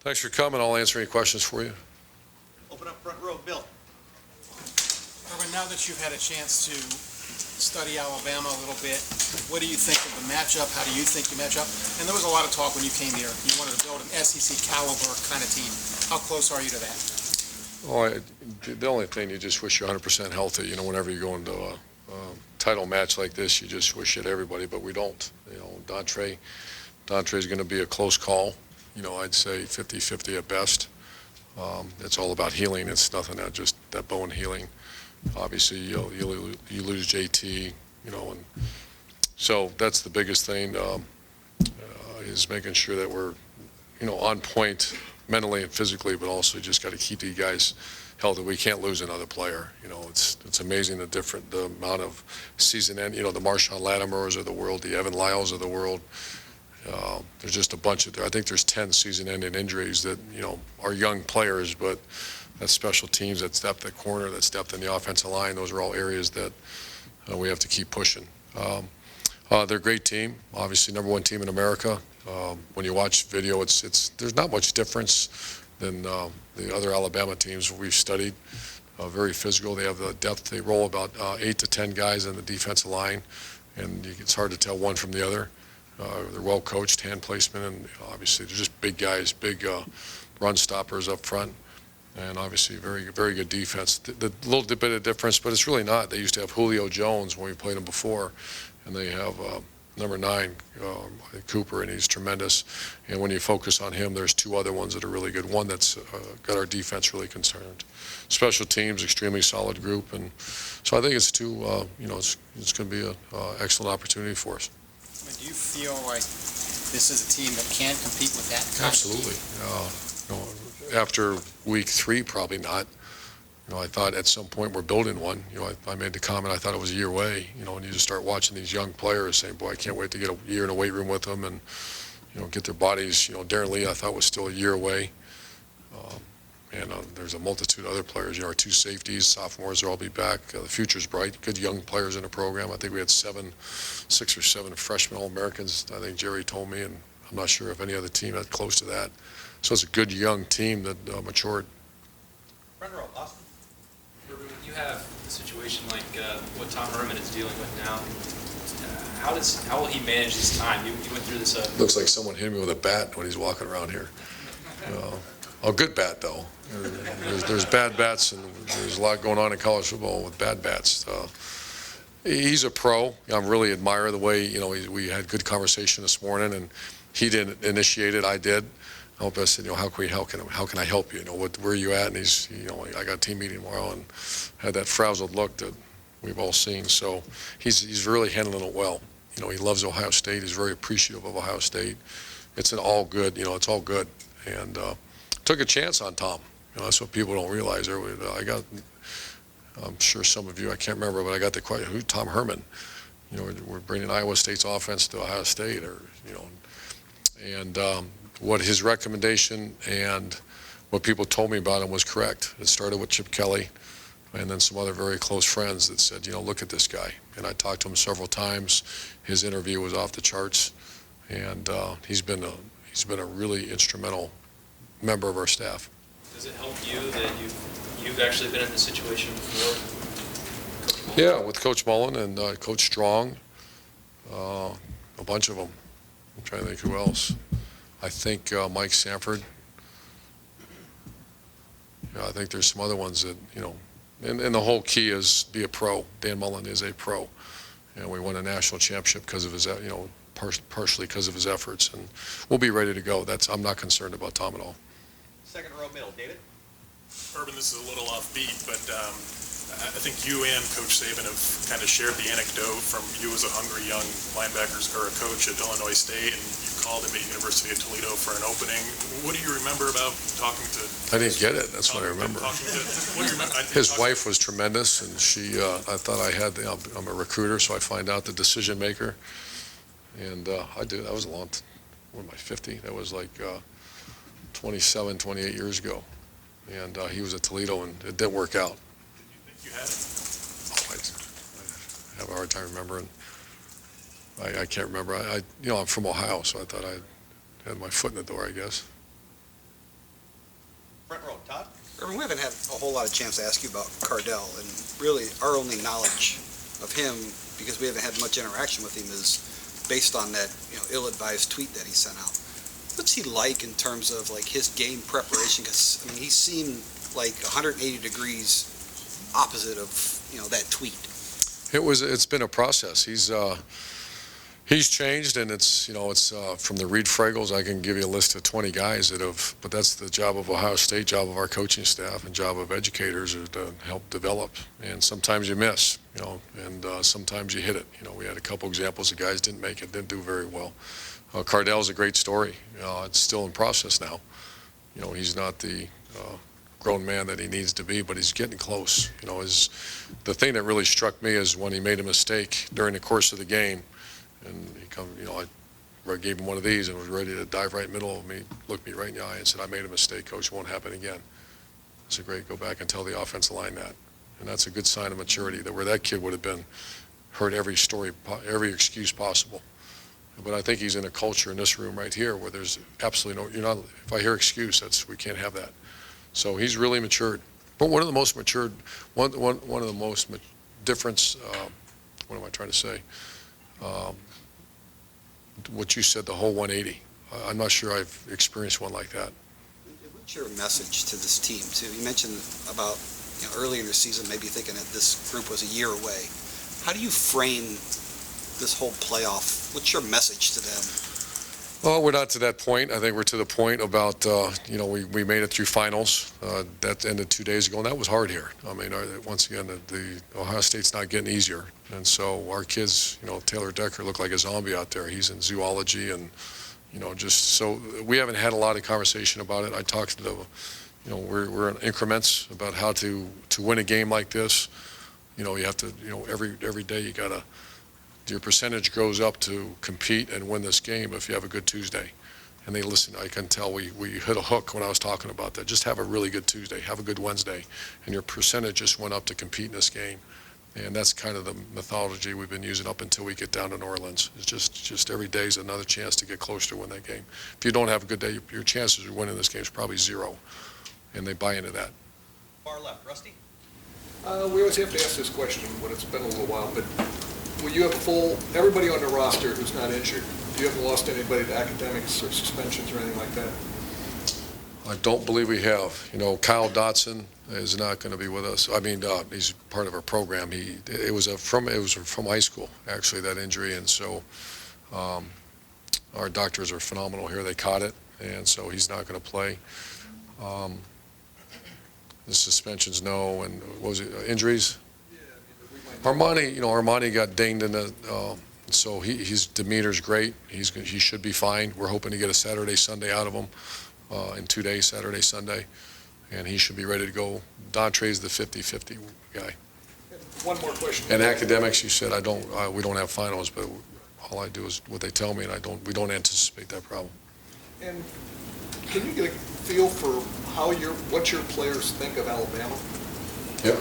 Thanks for coming. I'll answer any questions for you. Open up front row, Bill. Urban, now that you've had a chance to study Alabama a little bit, what do you think of the matchup? How do you think you match up? And there was a lot of talk when you came here. You wanted to build an SEC caliber kind of team. How close are you to that? Oh, the only thing, you just wish you're 100% healthy. You know, whenever you go into a title match like this, you just wish it everybody, but we don't. You know, Dontre's going to be a close call. You know, I'd say 50-50 at best. It's all about healing. It's nothing that just that bone healing. Obviously, you lose JT, you know, and so that's the biggest thing is making sure that we're, you know, on point mentally and physically, but also just got to keep these guys healthy. We can't lose another player. You know, it's amazing the amount of season end. You know, the Marshawn Latimores of the world, the Evan Lyles of the world. There's just a bunch of. I think there's 10 season-ending injuries that, you know, are young players, but that's special teams, that's depth at corner, that's depth in the offensive line. Those are all areas that we have to keep pushing. They're a great team, obviously #1 team in America. When you watch video, there's not much difference than the other Alabama teams we've studied. Very physical. They have the depth. They roll about 8 to 10 guys on the defensive line, and it's hard to tell one from the other. They're well coached, hand placement, and obviously they're just big guys, big run stoppers up front, and obviously very, very good defense. The little bit of difference, but it's really not. They used to have Julio Jones when we played him before, and they have number 9, Cooper, and he's tremendous. And when you focus on him, there's 2 other ones that are really good. One that's got our defense really concerned. Special teams, extremely solid group, and so I think it's you know, it's going to be an excellent opportunity for us. Do you feel like this is a team that can compete with that kind Absolutely. of team? You know, after week 3, probably not. You know, I thought at some point we're building one. You know, I made the comment, I thought it was a year away. You know, and you just start watching these young players saying, boy, I can't wait to get a year in a weight room with them and, you know, get their bodies. You know, Darren Lee, I thought was still a year away. And there's a multitude of other players. You know, our 2 safeties, sophomores, will all be back. The future's bright. Good young players in the program. I think we had 6 or 7 freshman All-Americans, I think Jerry told me, and I'm not sure if any other team had close to that. So it's a good young team that matured. Front row, Austin. When you have a situation like what Tom Herman is dealing with now, how will he manage his time? You went through this. Looks like someone hit me with a bat when he's walking around here. A good bat, though. There's bad bats, and there's a lot going on in college football with bad bats. He's a pro. I really admire the way, you know, we had good conversation this morning, and he didn't initiate it. I did. I said, you know, how can I help you? You know, where are you at? And he's, you know, I got a team meeting tomorrow, and had that frazzled look that we've all seen. So he's really handling it well. You know, he loves Ohio State. He's very appreciative of Ohio State. It's an all good. You know, it's all good. And took a chance on Tom. You know, that's what people don't realize. I'm sure some of you, I can't remember, but I got the question, who's Tom Herman? You know, we're bringing Iowa State's offense to Ohio State, or, you know, and what his recommendation and what people told me about him was correct. It started with Chip Kelly and then some other very close friends that said, you know, look at this guy. And I talked to him several times. His interview was off the charts, and he's been a really instrumental member of our staff. Does it help you that you've actually been in this situation before? Yeah, with Coach Mullen and Coach Strong, a bunch of them. I'm trying to think who else. I think Mike Sanford. Yeah, I think there's some other ones that, you know, and the whole key is be a pro. Dan Mullen is a pro, and we won a national championship because of his, you know, partially because of his efforts, and we'll be ready to go. I'm not concerned about Tom at all. Second row, middle, David. Urban, this is a little offbeat, but I think you and Coach Saban have kind of shared the anecdote from you as a hungry young linebackers or a coach at Illinois State, and you called him at University of Toledo for an opening. What do you remember about talking to? I didn't get it. That's what I remember. What do you remember? His wife was tremendous, and she. I thought I had. I'm a recruiter, so I find out the decision maker, and I did. That was a long. What am I, 50? That was like 27, 28 years ago, and he was at Toledo, and it didn't work out. You had it? Oh, I have a hard time remembering. I can't remember. You know, I'm from Ohio, so I thought I had my foot in the door, I guess. Irvin, we haven't had a whole lot of chance to ask you about Cardell, and really our only knowledge of him, because we haven't had much interaction with him, is based on that ill-advised tweet that he sent out. What's he like in terms of like his game preparation? Because I mean, he seemed like 180 degrees opposite of that tweet. It's been a process. He's changed, and it's from the Reed Fragles. I can give you a list of 20 guys that have, but that's the job of Ohio State, job of our coaching staff, and job of educators is to help develop. And sometimes you miss, and sometimes you hit it. We had a couple examples of guys didn't make it, didn't do very well. Cardell's a great story. It's still in process now. He's not the grown man that he needs to be, but he's getting close. The thing that really struck me is when he made a mistake during the course of the game, and he come, I gave him one of these and was ready to dive right in the middle of me, looked me right in the eye and said, "I made a mistake, Coach. It won't happen again." I said, "Great. Go back and tell the offensive line that." And that's a good sign of maturity. That where that kid would have been, heard every story, every excuse possible. But I think he's in a culture in this room right here where there's absolutely no. If I hear excuse, we can't have that. So he's really matured. But one of the most matured, one of the most difference. What am I trying to say? What you said, the whole 180. I'm not sure I've experienced one like that. What's your message to this team, too? You mentioned about early in the season maybe thinking that this group was a year away. How do you frame this whole playoff? What's your message to them? Well, we're not to that point. I think we're to the point about, we made it through finals. That ended 2 days ago, and that was hard here. I mean, once again, the Ohio State's not getting easier. And so our kids, Taylor Decker looked like a zombie out there. He's in zoology and, just so we haven't had a lot of conversation about it. I talked to the, we're in increments about how to win a game like this. You have to, every day you got to, your percentage goes up to compete and win this game if you have a good Tuesday. And they listen. I can tell we hit a hook when I was talking about that. Just have a really good Tuesday, have a good Wednesday, and your percentage just went up to compete in this game. And that's kind of the methodology we've been using up until we get down to New Orleans. It's just every day is another chance to get closer to win that game. If you don't have a good day, your chances of winning this game is probably zero. And they buy into that. Far left, Rusty. We always have to ask this question when it's been a little while, but will you have everybody on the roster who's not injured? You haven't lost anybody to academics or suspensions or anything like that? I don't believe we have. Kyle Dotson is not going to be with us. I mean, he's part of our program. It was from high school, actually, that injury, and so our doctors are phenomenal here. They caught it, and so he's not going to play. The suspensions, no, and what was it, injuries? Armani got dinged in the, so his demeanor's great. He should be fine. We're hoping to get a Saturday, Sunday out of him in 2 days, Saturday, Sunday, and he should be ready to go. Dontre's the 50-50 guy. One more question. And academics, you said we don't have finals, but all I do is what they tell me, and we don't anticipate that problem. And can you get a feel for what your players think of Alabama? Yeah.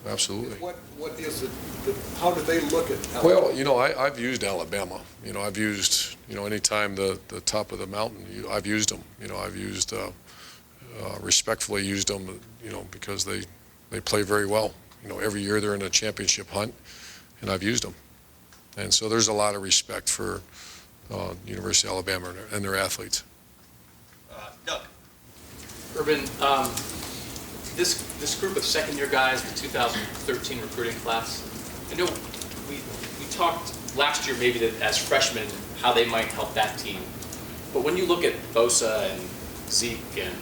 Absolutely. What is it? How do they look at Alabama? Well, I've used Alabama. I've used, anytime the top of the mountain, I've used them. I've used, respectfully used them, because they play very well. Every year they're in a championship hunt, and I've used them. And so there's a lot of respect for University of Alabama and their athletes. Doug. Urban, this group of second-year guys, the 2013 recruiting class, I know we talked last year maybe that as freshmen how they might help that team. But when you look at Bosa and Zeke and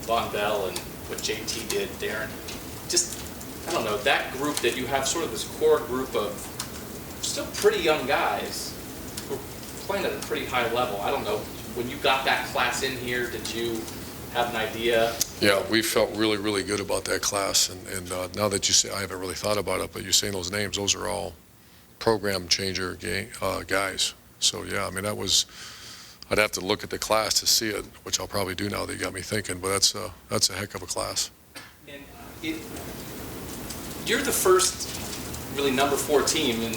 Von Bell and what JT did, Darren, I don't know, that group that you have sort of this core group of still pretty young guys who are playing at a pretty high level. I don't know, when you got that class in here, did you have an idea? Yeah, we felt really, really good about that class. And now that you say, I haven't really thought about it, but you're saying those names, those are all program changer guys. So, yeah, I mean, I'd have to look at the class to see it, which I'll probably do now that you got me thinking, but that's a heck of a class. And you're the first really number 4 team in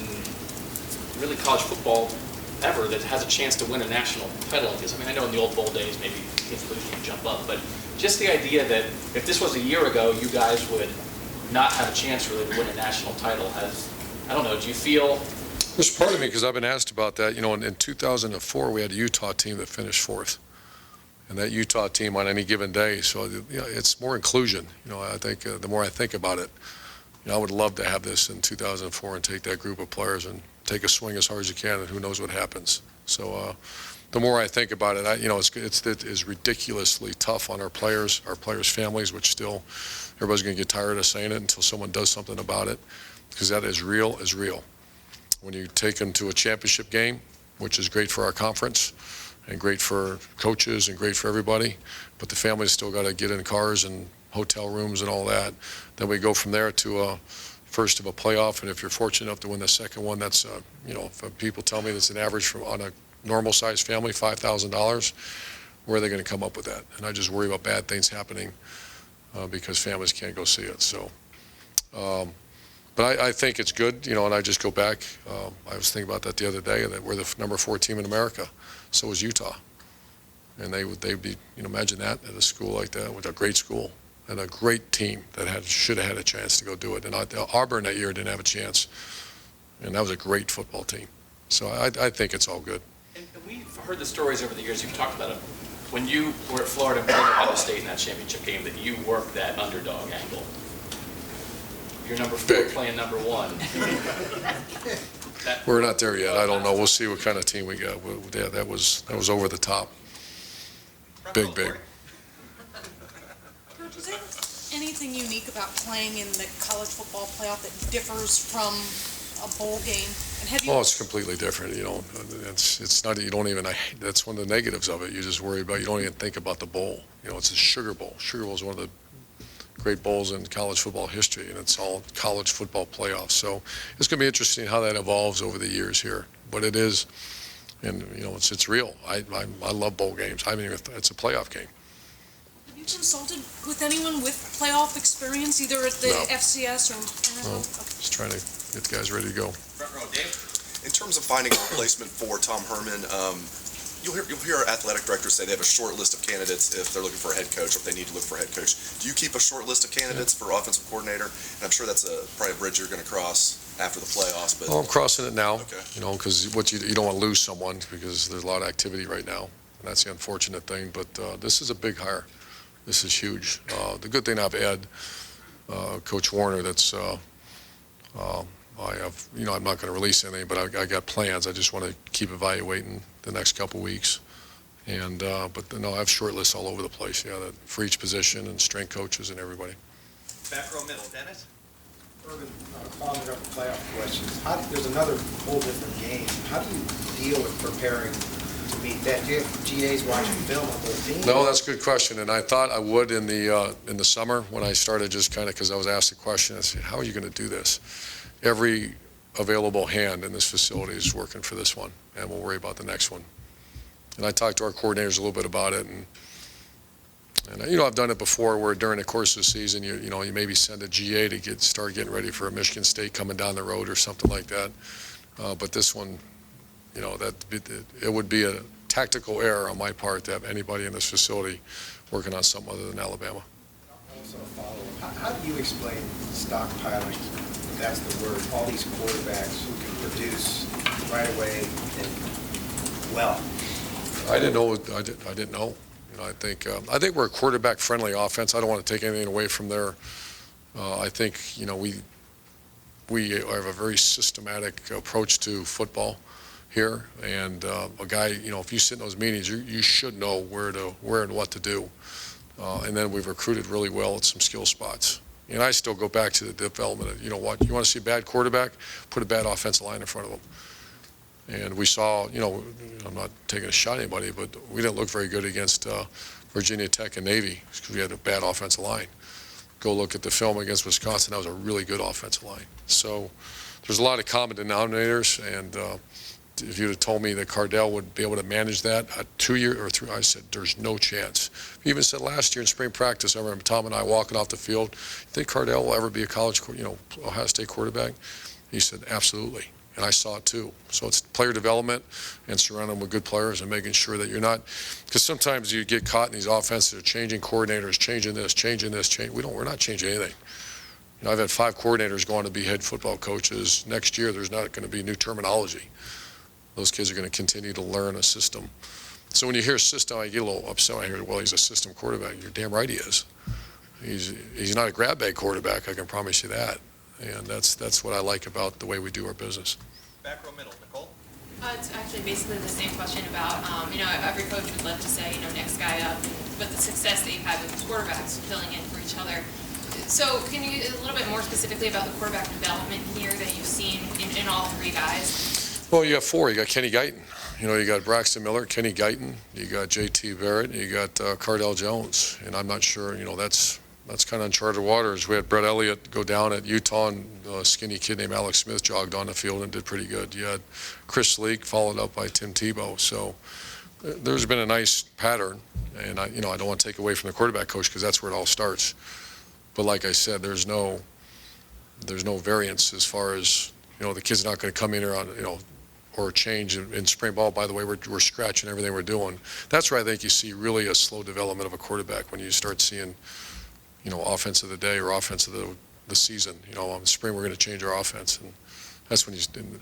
really college football ever that has a chance to win a national title like this. I mean, I know in the old bowl days maybe teams really can't jump up, but just the idea that if this was a year ago, you guys would not have a chance really to win a national title has, I don't know, do you feel? There's part of me, because I've been asked about that. You know, in 2004, we had a Utah team that finished fourth. And that Utah team on any given day, so you know, it's more inclusion. You know, I think the more I think about it, you know, I would love to have this in 2004 and take that group of players and take a swing as hard as you can, and who knows what happens. So the more I think about it, you know, it is ridiculously tough on our players' families, which still everybody's going to get tired of saying it until someone does something about it, because that is real. When you take them to a championship game, which is great for our conference, and great for coaches and great for everybody, but the families still got to get in cars and hotel rooms and all that. Then we go from there to a first of a playoff, and if you're fortunate enough to win the second one, that's you know, if people tell me that's an average on a normal sized family, $5,000, where are they going to come up with that? And I just worry about bad things happening because families can't go see it. So but I think it's good, you know, and I just go back, I was thinking about that the other day, that we're the number 4 team in America. So is Utah, and they'd be, you know, imagine that at a school like that, with a great school and a great team that should have had a chance to go do it. And Auburn that year didn't have a chance, and that was a great football team. So I think it's all good. And we've heard the stories over the years. You've talked about it when you were at Florida and played Ohio State in that championship game, that you worked that underdog angle. You're number 4 Big. playing number 1. We're not there yet. I don't know. We'll see what kind of team we got. Yeah, that was over the top. Big. Front row, Coach, is there anything unique about playing in the college football playoff that differs from a bowl game? And have you? Oh, it's completely different. You know, it's not. You don't even. That's one of the negatives of it. You just worry about. You don't even think about the bowl. You know, it's a Sugar Bowl. Sugar Bowl is one of the great bowls in college football history, and it's all college football playoffs. So it's going to be interesting how that evolves over the years here. But it is, and you know, it's real. I love bowl games. I mean, it's a playoff game. Have you consulted with anyone with playoff experience, either at the No. FCS or? No. Okay. Just trying to get the guys ready to go. Front row, Dave. In terms of finding a replacement for Tom Herman, you'll hear athletic directors say they have a short list of candidates if they're looking for a head coach or if they need to look for a head coach. Do you keep a short list of candidates for offensive coordinator? And I'm sure that's probably a bridge you're going to cross after the playoffs. But Oh, I'm crossing it now. Okay. You know, because you don't want to lose someone, because there's a lot of activity right now. And that's the unfortunate thing. But this is a big hire. This is huge. The good thing I've had, Coach Warner, that's I have, you know, I'm not going to release anything, but I got plans. I just want to keep evaluating the next couple weeks. And but no, I have short lists all over the place. Yeah, for each position, and strength coaches and everybody. Back row middle, Dennis. Urban, following up with playoff questions, there's another whole different game. How do you deal with preparing to meet that? Do you have GAs watching film on both teams? No, that's a good question, and I thought I would in the summer when I started, just kind of because I was asked the question. I said, how are you going to do this? Every available hand in this facility is working for this one, and we'll worry about the next one. And I talked to our coordinators a little bit about it, and you know, I've done it before, where during the course of the season, you know, you maybe send a GA to start getting ready for a Michigan State coming down the road or something like that. But this one, you know, it would be a tactical error on my part to have anybody in this facility working on something other than Alabama. Also a follow-up. How do you explain stockpiling, if that's the word, all these quarterbacks who can produce right away and well? I didn't know. I didn't know. You know, I think we're a quarterback-friendly offense. I don't want to take anything away from there. I think, you know, we have a very systematic approach to football here, and a guy, you know, if you sit in those meetings, you should know where and what to do. And then we've recruited really well at some skill spots. And I still go back to the development of, you know what, you want to see a bad quarterback, put a bad offensive line in front of him. And we saw, you know, I'm not taking a shot at anybody, but we didn't look very good against Virginia Tech and Navy because we had a bad offensive line. Go look at the film against Wisconsin. That was a really good offensive line. So there's a lot of common denominators, and if you'd have told me that Cardell would be able to manage that 2 year or 3, I said, there's no chance. He even said last year in spring practice, I remember Tom and I walking off the field, you think Cardell will ever be a college, you know, Ohio State quarterback? He said, absolutely. and I saw it too. So it's player development and surrounding them with good players and making sure that you're not, because sometimes you get caught in these offenses that are changing coordinators, changing this, we're not changing anything. You know, I've had 5 coordinators going to be head football coaches. Next year, there's not going to be new terminology. Those kids are going to continue to learn a system. So when you hear system, I get a little upset. I hear, well, he's a system quarterback. You're damn right he is. He's not a grab bag quarterback, I can promise you that. And that's what I like about the way we do our business. Back row middle, Nicole. It's actually basically the same question about, every coach would love to say, next guy up, but the success that you've had with quarterbacks filling in for each other. So can you a little bit more specifically about the quarterback development here that you've seen in all 3 guys? Well, you got 4. You got Kenny Guyton. You got Braxton Miller, Kenny Guyton. You got J.T. Barrett. You got Cardell Jones. And I'm not sure, that's kind of uncharted waters. We had Brett Elliott go down at Utah, and a skinny kid named Alex Smith jogged on the field and did pretty good. You had Chris Leak followed up by Tim Tebow. So there's been a nice pattern, and I don't want to take away from the quarterback coach because that's where it all starts. But like I said, there's no variance as far as, the kid's not going to come in here on, or change in spring ball. By the way, we're scratching everything we're doing. That's where I think you see really a slow development of a quarterback when you start seeing, offense of the day or offense of the season. In the spring we're going to change our offense, and that's when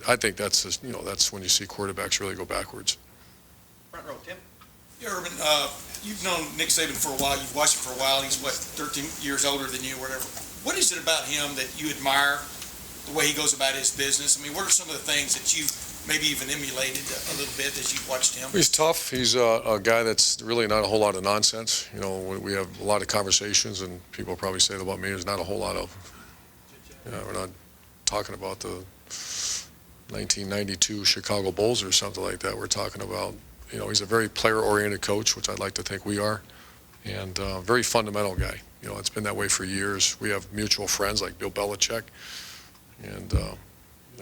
I think that's when you see quarterbacks really go backwards. Front row, Tim. Yeah, Urban, you've known Nick Saban for a while. You've watched him for a while. He's, 13 years older than you or whatever. What is it about him that you admire, the way he goes about his business? I mean, what are some of the things that you maybe even emulated a little bit as you've watched him? He's tough. He's a guy that's really not a whole lot of nonsense. We have a lot of conversations, and people probably say about me, there's not a whole lot of, we're not talking about the 1992 Chicago Bulls or something like that. We're talking about, he's a very player-oriented coach, which I'd like to think we are, and very fundamental guy. It's been that way for years. We have mutual friends like Bill Belichick, and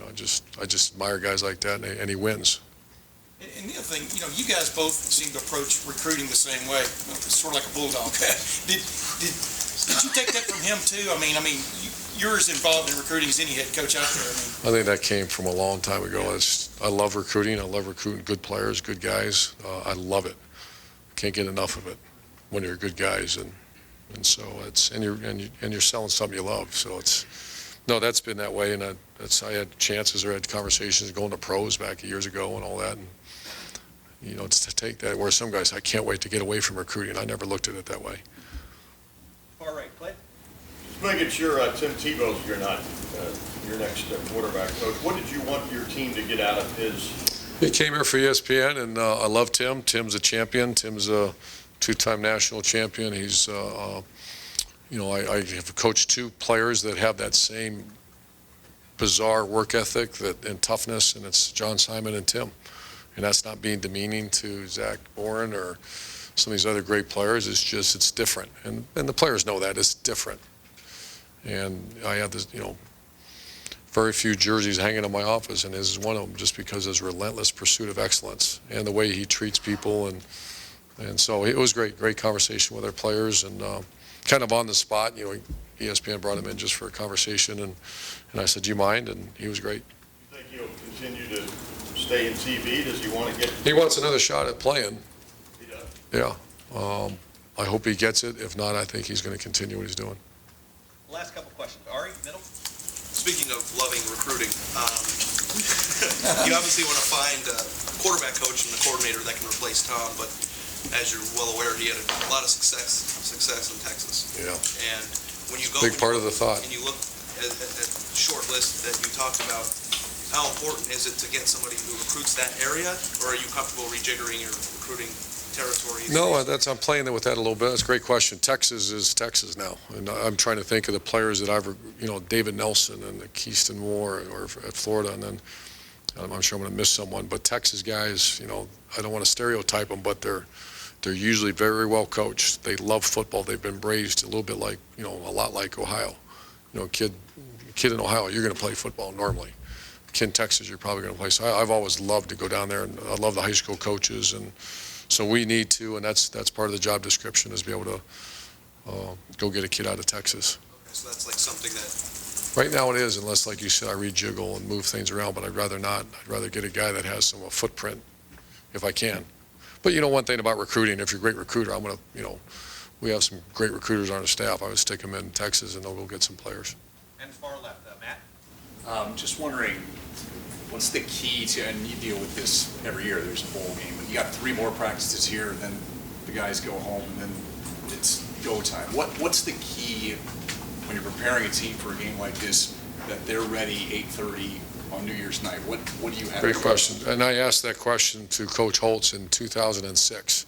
I just admire guys like that, and he wins. And the other thing, you guys both seem to approach recruiting the same way. It's sort of like a bulldog. Did you take that from him too? I mean, you're as involved in recruiting as any head coach out there. I think that came from a long time ago. I love recruiting. I love recruiting good players, good guys. I love it. Can't get enough of it when you're good guys, and so you're selling something you love. So that's been that way, and I had chances or had conversations going to pros back years ago and all that, and to take that, where some guys, I can't wait to get away from recruiting. I never looked at it that way. Far right, Clay. Just making sure Tim Tebow's your next quarterback coach. What did you want your team to get out of his? He came here for ESPN, and I love Tim. Tim's a champion. Tim's a 2-time national champion. He's I have coached 2 players that have that same bizarre work ethic and toughness, and it's John Simon and Tim. And that's not being demeaning to Zach Boren or some of these other great players. It's different. And the players know that. It's different. And I have this, very few jerseys hanging in my office, and this is one of them, just because of his relentless pursuit of excellence and the way he treats people. And so it was great conversation with our players, and kind of on the spot, ESPN brought him in just for a conversation, and I said, do you mind? And he was great. You think he'll continue to stay in TV? Does he want to get? He wants another shot at playing. He does? Yeah. I hope he gets it. If not, I think he's going to continue what he's doing. Last couple questions. Ari, middle. Speaking of loving recruiting, you obviously want to find a quarterback coach and the coordinator that can replace Tom, but as you're well aware, he had a lot of success in Texas. Yeah. And when you go, Big part of the thought. and you look at the short list that you talked about, how important is it to get somebody who recruits that area, or are you comfortable rejiggering your recruiting territories? No, I'm playing with that a little bit. That's a great question. Texas is Texas now, and I'm trying to think of the players that I've, David Nelson and Keyston Moore, or at Florida, and then I'm sure I'm going to miss someone. But Texas guys, I don't want to stereotype them, but they're usually very well coached. They love football. They've been raised a little bit like, a lot like Ohio. Kid in Ohio, you're going to play football normally. Kid in Texas, you're probably going to play. So I've always loved to go down there, and I love the high school coaches, and so we need to, and that's part of the job description, is be able to go get a kid out of Texas. Okay, so that's like something that Right now it is, unless, like you said, I rejiggle and move things around, but I'd rather not. I'd rather get a guy that has some footprint, if I can. But one thing about recruiting, if you're a great recruiter, I'm going to, we have some great recruiters on our staff. I would stick them in Texas, and they'll go get some players. And far left, Matt. Just wondering, what's the key to, and you deal with this every year, there's a bowl game, but you got 3 more practices here, then the guys go home, and then it's go time. What's the key when you're preparing a team for a game like this, that they're ready 8:30 on New Year's night? What do you have? Great question. And I asked that question to Coach Holtz in 2006.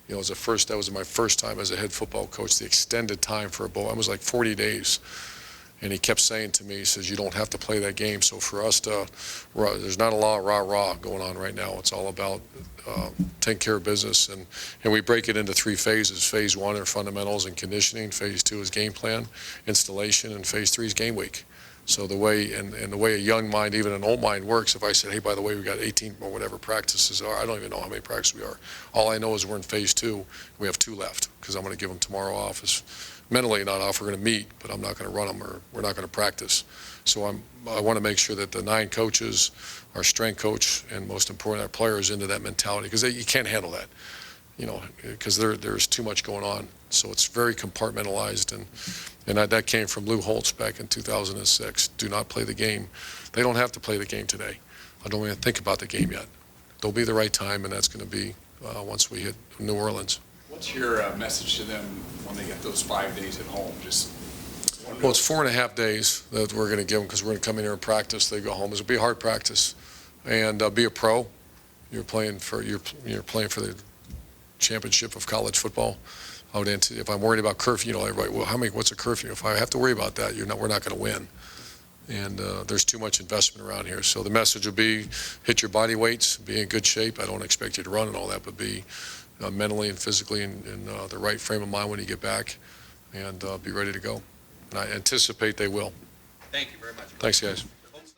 That was my first time as a head football coach, the extended time for a bowl. It was like 40 days. And he kept saying to me, he says, you don't have to play that game. So for us there's not a lot of rah-rah going on right now. It's all about taking care of business. And we break it into 3 phases. Phase 1 are fundamentals and conditioning. Phase 2 is game plan, installation, and phase 3 is game week. So the way a young mind, even an old mind works, if I said, hey, by the way, we got 18 or whatever practices are, I don't even know how many practices we are. All I know is we're in phase 2. We have 2 left because I'm going to give them tomorrow off. It's mentally not off. We're going to meet, but I'm not going to run them, or we're not going to practice. So I want to make sure that the 9 coaches, our strength coach, and most important, our players into that mentality, because you can't handle that, because there's too much going on. So it's very compartmentalized, and that came from Lou Holtz back in 2006. Do not play the game. They don't have to play the game today. I don't even think about the game yet. There'll be the right time, and that's going to be once we hit New Orleans. What's your message to them when they get those 5 days at home? Well, it's 4.5 days that we're going to give them, because we're going to come in here and practice. They go home. It'll be a hard practice, and be a pro. You're playing for the championship of college football. If I'm worried about curfew, everybody, well, what's a curfew? If I have to worry about that, we're not going to win. And there's too much investment around here. So the message will be, hit your body weights, be in good shape. I don't expect you to run and all that, but be mentally and physically in the right frame of mind when you get back, and be ready to go. And I anticipate they will. Thank you very much. Thanks, guys.